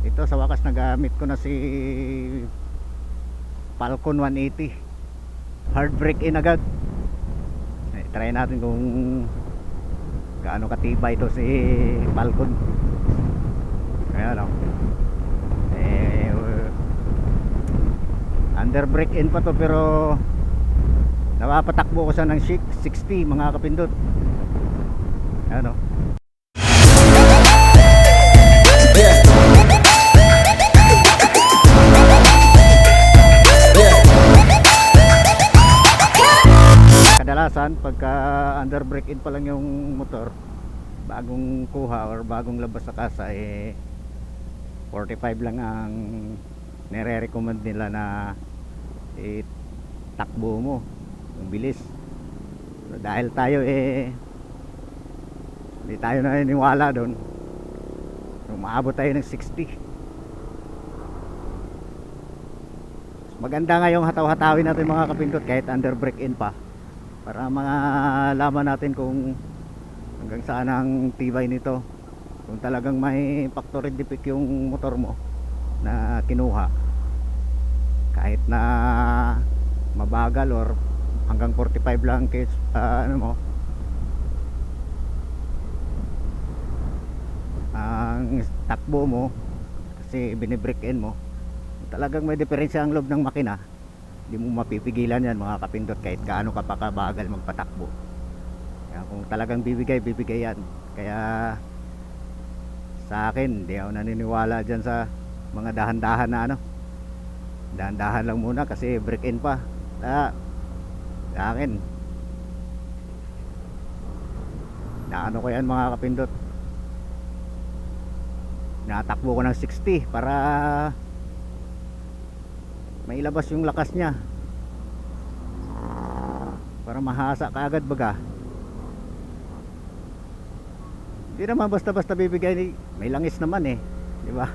Ito sa wakas nagamit ko na si Falcon 180. Hard brake in agad. Try natin kung gaano katibay ito si Falcon. Ayan o. Under brake in pa to, pero napapatakbo ko siya ng 60 mga kapindot. Ayan o. Kadalasan pagka under brake in pa lang yung motor, bagong kuha or bagong labas sa kasa, 45 lang ang nire-recommend nila na takbo mo yung bilis. So, dahil tayo hindi tayo naniniwala doon, umaabot tayo ng 60. Maganda nga yung hataw-hatawin natin mga kapindot kahit under brake in pa, para malaman natin kung hanggang saan ang tibay nito, kung talagang may factory defect yung motor mo na kinuha, kahit na mabagal or hanggang 45 lang case, ang takbo mo kasi binibrake in mo, talagang may diferensya ang loob ng makina. Hindi mo mapipigilan yan mga kapindot kahit gaano ka pa kabagal magpatakbo. Kaya kung talagang bibigay yan. Kaya sa akin, hindi ako naniniwala dyan sa mga dahan-dahan na dahan-dahan lang muna kasi break in pa. Sa akin, naano ko yan mga kapindot, natakbo ko ng 60 para mailabas yung lakas niya, para mahasa ka agad baga. Hindi naman basta-basta bibigay, may langis naman di ba?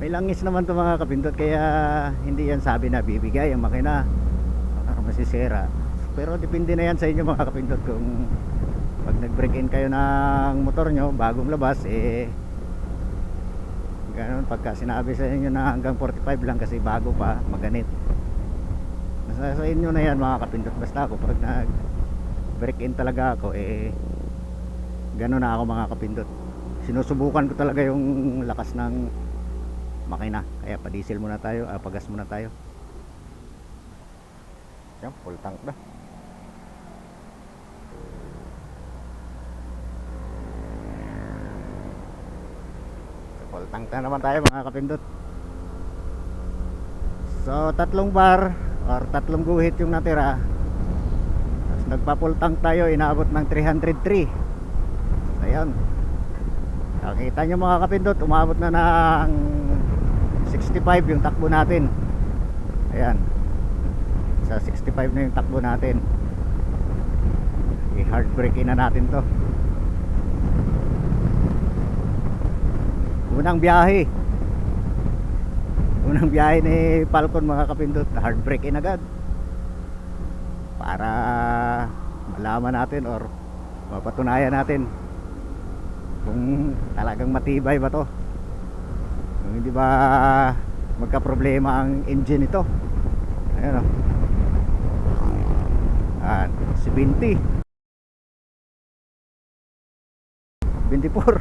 May langis naman to mga kapindot, kaya hindi yan sabi na bibigay ang makina masisira. Pero depende na yan sa inyo mga kapindot, kung pag nag-break in kayo ng motor nyo bagong labas, ganun, pagka sinabi sa inyo na hanggang 45 lang kasi bago pa, maganit. Nasa sa inyo na yan mga kapindot. Basta ako pag nag-break in talaga ako, ganun na ako mga kapindot. Sinusubukan ko talaga yung lakas ng makina. Kaya pa diesel muna tayo, pagas muna tayo. Yan, full tank na. Full tank na naman tayo mga kapindot. So 3 bar or 3 guhit yung natira. Tapos nagpa full tank tayo, inaabot ng 303. Ayan, nakita nyo mga kapindot, umabot na ng 65 yung takbo natin. Ayan, sa 65 na yung takbo natin. I-hard brake in na natin to. Unang biyahe ni Falcon mga kapindot, hard brake in agad para malaman natin or mapatunayan natin kung talagang matibay ba to, kung hindi ba magka-problema ang engine ito. Ayan o, 70 24.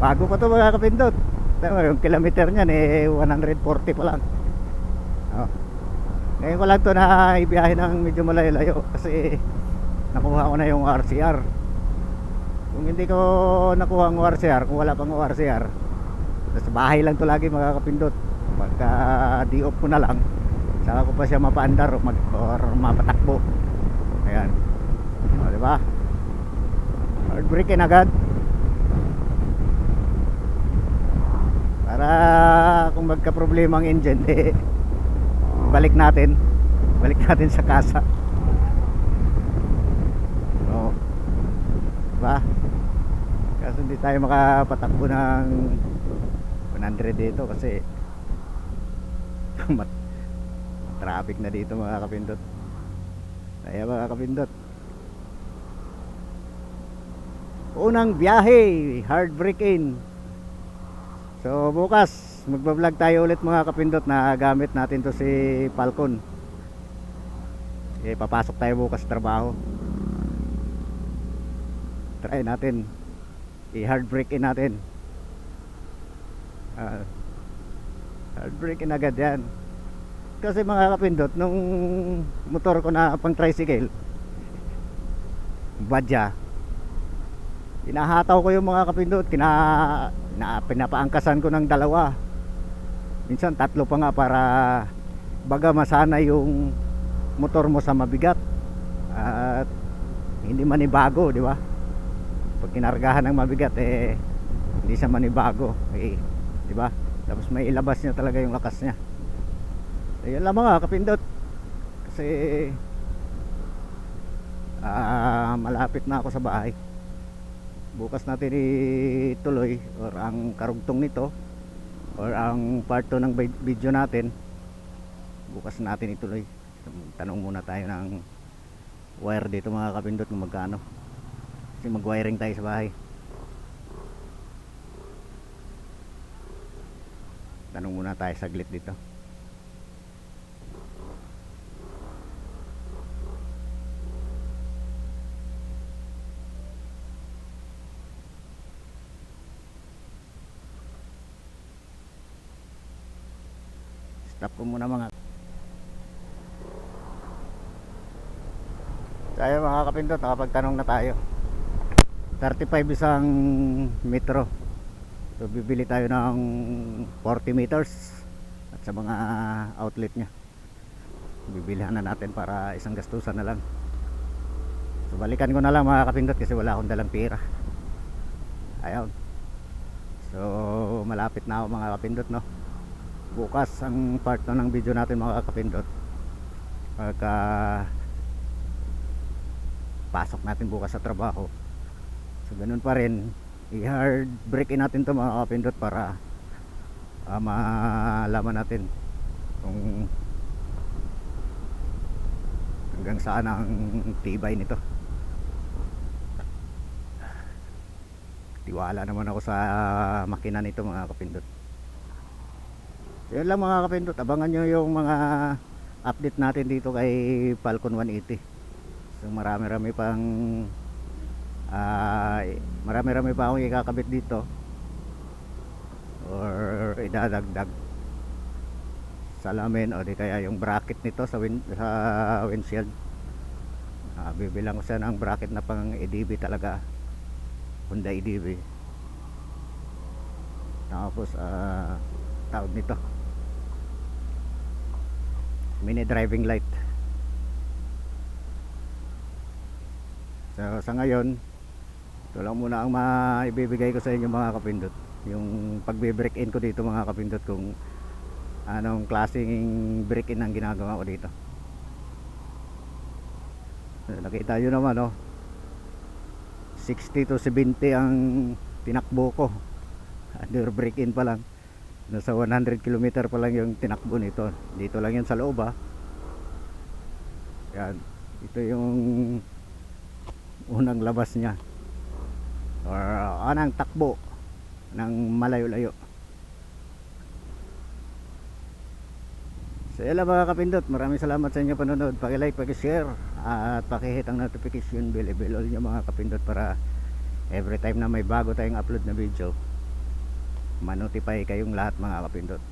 Bago pa to mga kapindot. Yung kilometer niyan 140 pa lang. Ngayon ko lang to na ibiyahe ng medyo malayo-layo kasi nakuha ko na yung RCR. Kung hindi ko nakuha ang RCR, kung wala pang RCR, sa bahay lang to lagi mga kapindot. Pagka di-off ko na lang, saka ko pa siya mapaandar or mapatakbo. Ayan, diba? Hard brake in agad para kung magka-problema ang engine, balik natin sa kasa. Diba? Kasi hindi tayo makapatakbo ng 100 dito kasi traffic na dito mga kapindot. Kaya mga kapindot, unang biyahe, hard brake in. So bukas magbablog tayo ulit mga kapindot na gamit natin to si Falcon. Papasok tayo bukas trabaho. Try natin i-hard brake in natin. Hard brake in agad yan. Kasi mga kapindot, nung motor ko na pang tricycle, Badya, hinahataw ko yung mga kapindot, pinapaangkasan ko ng dalawa, minsan tatlo pa nga, para baga masanay yung motor mo sa mabigat at hindi manibago, di ba? Pag kinargahan ng mabigat hindi siya manibago, di ba? Tapos may ilabas niya talaga yung lakas niya. Ayun lang mga kapindot, kasi malapit na ako sa bahay. Bukas natin ituloy, or ang karugtong nito, or ang part 2 ng video natin, bukas natin ituloy. Tanong muna tayo ng wire dito mga kapindot kung magkano, kasi mag-wiring tayo sa bahay. Tanong muna tayo saglit dito. Stop ko muna mga. Tayo mga kapindot, nakapagtanong na tayo. 35 isang metro. So bibili tayo ng 40 meters at sa mga outlet nya bibilihan na natin para isang gastusan na lang. So balikan ko na lang mga kapindot kasi wala akong dalang pera. Ayun. So malapit na ako mga kapindot, no. Bukas ang part 2 ng video natin mga kapindot, pagka pasok natin bukas sa trabaho. So ganun pa rin, i-hard brake in natin to mga kapindot para malaman natin kung hanggang saan ang tibay nito. Tiwala naman ako sa makina nito mga kapindot. Yun lang mga kapindot, abangan nyo yung mga update natin dito kay Falcon 180. So marami-rami pa akong ikakabit dito or idadagdag salamin, o di kaya yung bracket nito sa windshield. Bibilang ko siya ng bracket na pang EDB talaga, Honda EDB. Tapos tawag nito, mini driving light. So sa ngayon, ito lang muna ang maibibigay ko sa inyo mga kapindot, yung pagbe-break in ko dito mga kapindot, kung anong klaseng break in ang ginagawa ko dito. So, nakita nyo naman, no, 60 to 70 ang tinakbo ko under break in pa lang. Nasa 100 km pa lang yung tinakbo nito. Dito lang yan sa loob, yan, ito yung unang labas niya, or anang takbo ng malayo-layo. So yun lang mga kapindot, maraming salamat sa inyo panonood. Paki-like, paki-share at paki-hit ang notification bell, i-bell all nyo mga kapindot, para every time na may bago tayong upload na video, ma-notify kayong lahat mga kapindot.